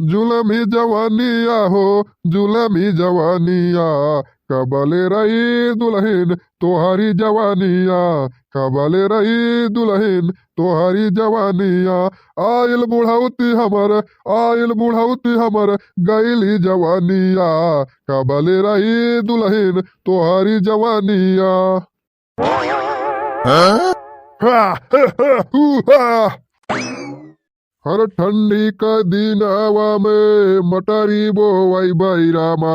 जुलमी जवानिया हो, जुलमी जवानिया, कबले रही दुल्हन तोहारी जवानिया, कबले रही दुल्हन तोहारी जवानिया। आयल बुढ़ाउती हमर, आयल बुढ़ाउती हमर, गईली जवानिया, कबले रही दुल्हन तोहारी जवानिया। हाँ? हर ठंडी का दिन हवा में मटरी बोवाई भाई रामा,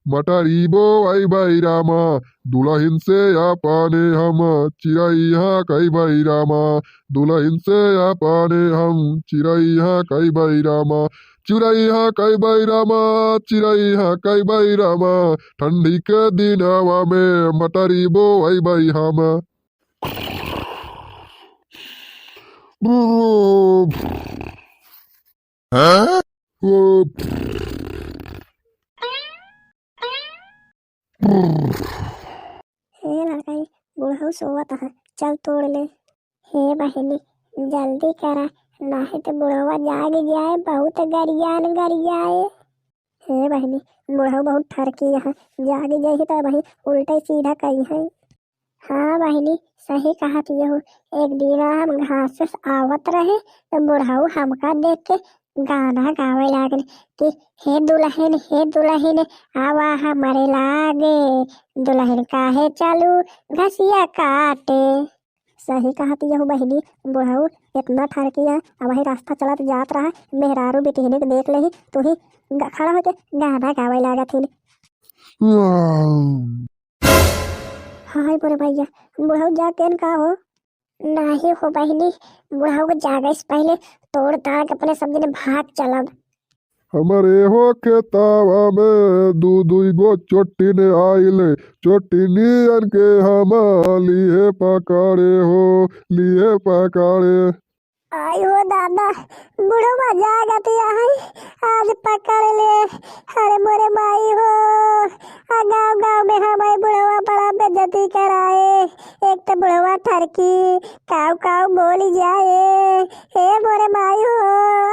मटरी बोवाई भाई रामा, दुल्हन से पाने हम चिरैया कई भाई रामा, दुल्हन से पाने हम चिरैया कई भाई रामा, चिरैया कई भाई रामा, चिरैया कई भाई रामा, ठंडी के दिन हवा में मटरी बोवाई भाई हम। हाँ? वो हे लड़काई बुढ़ऊ सोवत है, चल तोड़ ले। हे बहनी जल्दी करा, नहीं तो बुढ़वा जाग जाए, बहुत गरियान गरियाए। हे बहनी बुढ़ऊ बहुत ठरकी है, जाग जाही तो वही उल्टे सीधा कही है। हाँ बहनी सही कहा हो। एक दिन हम घास से आवत रहे तो बुढ़ऊ हमका देख के गाना गावे लागल कि हे दुल्हन आवा हमारे लागे, दुल्हन काहे चालू घसिया काटे। सही कहती हो बहनी, बुढ़ऊ इतना ठरकी है। अब वही रास्ता चलत जात रहा, मेहरारू बेटिहने के देख ले तो ही खड़ा होके गाना गावे लागत ही। हाय बोरे भैया, बुढ़ऊ जाके का हो? नहीं हो बहनी, बुढ़ऊ को जागे से पहले तोड़ ताड़ के अपने सब जने भाग चलब। हमारे हो खेतावा में दू गो चोटी ने आइले, चोटी नियन के हम लिए पकड़े हो, लिए पकड़े। आई हो दादा, बुढ़वा जागत है, आज पकड़ ले। अरे मोरे माई हो, गाँव गाँव में हमारे बुढ़वा बड़ा बेइज्जती कराए। एक तो बुढ़वा ठरकी काव काव बोली जाए। हे मोरे माई हो,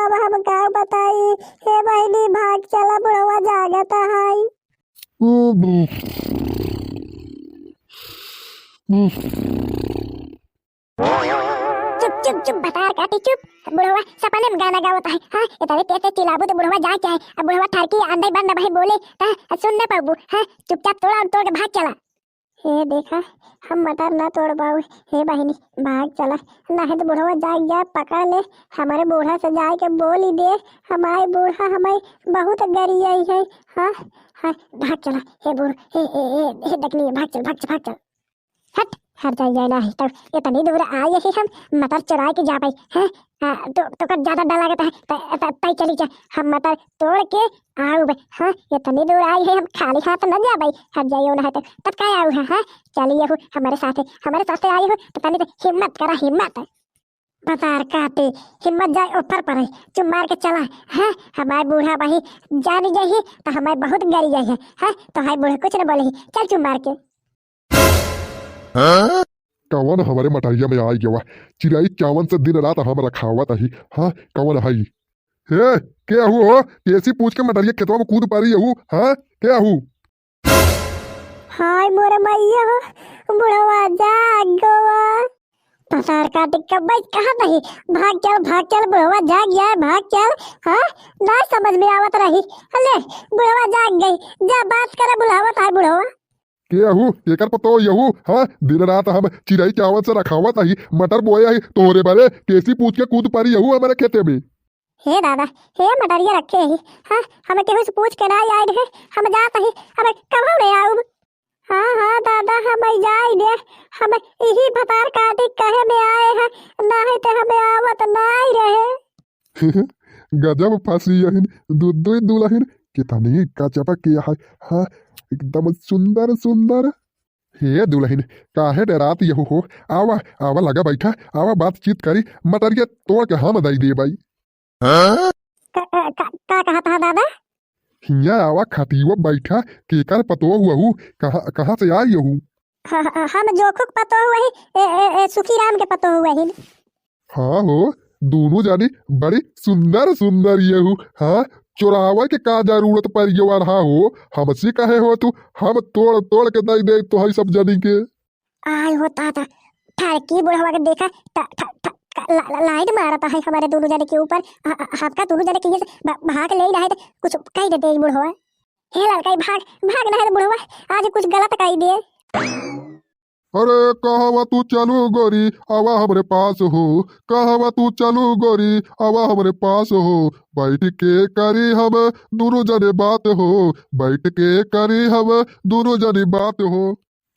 अब हम काव बताई। हे बहनी भाग चला, बुढ़वा जागत है। चुप चुप चुप बता काटी चुप। बुढ़वा सपने में गाना गावत है। हाँ इतने तेज तेज चिल्लाबू तो बुढ़वा जाग जाए। अब बुढ़वा ठरकी अंदर बंद भाई बोले ता सुन न पाबू। हाँ चुपचाप तोड़ा और तोड़ के भाग चला। हे देखा हम मटर ना तोड़ पाऊ। हे बहनी भाग चला, नहीं तो बुढ़वा जाग जाए पकड़ ले। हमारे बूढ़ा से जाए के बोल ही दे, हमारे बूढ़ा हमारे बहुत गरियाई है। हाँ हाँ भाग चला। हे बूढ़ हे दकनी भाग चल भाग चल भाग चल। हट हट जाए ना तब इतनी दूर आए ही हम मटर चुरा के जा पाई है। तो कर ज्यादा डर लगता है तय चली जा, हम मटर तोड़ के आऊ भाई। हाँ इतनी दूर आई है, हम खाली हाथ न जा भाई। हट जाइयो ना तो तब क्या आऊ है। हाँ चलिए हो हमारे साथ आई हो तो तनी हिम्मत करा हिम्मत। बतार काटे हिम्मत जाए ऊपर पर चुम मार के चला। हाँ हमारे बूढ़ा भाई जानी जाइए तो हमारे बहुत गरी जाए है। हाँ तो हमारे बूढ़ा कुछ न बोले, चल चुम मार के। हाँ? कौन हमारे मटरिया में आई गया, चिराई चावन से दिन रात हम रखावत ही। हाँ कौन है? हे क्या हो, कैसी पूछ के मटरिया खेतवा में कूद पा रही हूँ? हाँ क्या हूँ? हाय मोरे मैया हो, बुढ़वा जाग गवा। पसार काटे कब भाई कहाँ नहीं, भाग चल बुढ़वा जाग गया भाग चल। हाँ ना समझ में आवत रही। अले बुढ़वा जाग गई, जा बात करे बुढ़ावत है बुढ़वा। क्या हूँ एकर पतो यहू? हाँ दिन रात हम चिराई चावल से रखावत ही, मटर बोया ही, तोरे बारे कैसी पूछ के कूद पारी यहू हमारे खेते में। हे दादा हे मटरिया रखे ही। हाँ हमें केहू से पूछ के ना आए है, हम जात ही हमें कब नहीं आऊ। हाँ दादा हम जाए दे, हम यही भतार काटी कहे में आए हैं, नहीं तो हमें आवत नहीं रहे। गजब फांसी यहिन, दूध दुलहिन कितनी का चपक किया है। हाँ एकदम सुंदर सुंदर। हे दुल्हन काहे डरात यहू हो, आवा आवा लगा बैठा, आवा बातचीत करी, मटरिया तोड़ के हम दई दे भाई। हाँ? का कहा था दादा? हिया आवा खटियो बैठा, केकर पतो हुआ कहाँ से आई यहू? हम जोखुक पतो हुआ ही, सुखी राम के पतो हुआ ही। हाँ हो दोनों जानी बड़ी सुंदर सुंदर यहू। हाँ चुरावे के का जरूरत परियो रहा हो, हमसे कहे हो तू, हम तोड़ तोड़ के दई दे तो है सब जनी के। आय होता था ठरकी बुढ़वा के देखा लाइट मारता है हमारे दोनों जने के ऊपर। आपका दोनों जने के भाग ले रहा है तो कुछ कह देते बुढ़वा। हे लड़का भाग भाग रहा है बुढ़वा, आज कुछ गलत कह दिए। अरे कहवा तू चलू गोरी आवा हमरे पास हो, कहवा तू चलू गोरी आवा हमरे पास हो, बैठ के करी हम दोनों जने बात हो, बैठ के करी हम दोनों जने बात हो।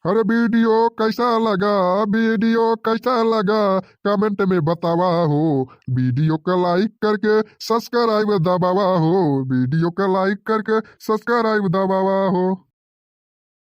अरे वीडियो कैसा लगा, वीडियो कैसा लगा कमेंट में बतावा हो, वीडियो को लाइक करके सब्सक्राइब दबावा हो, वीडियो को लाइक करके सब्सक्राइब दबावा हो।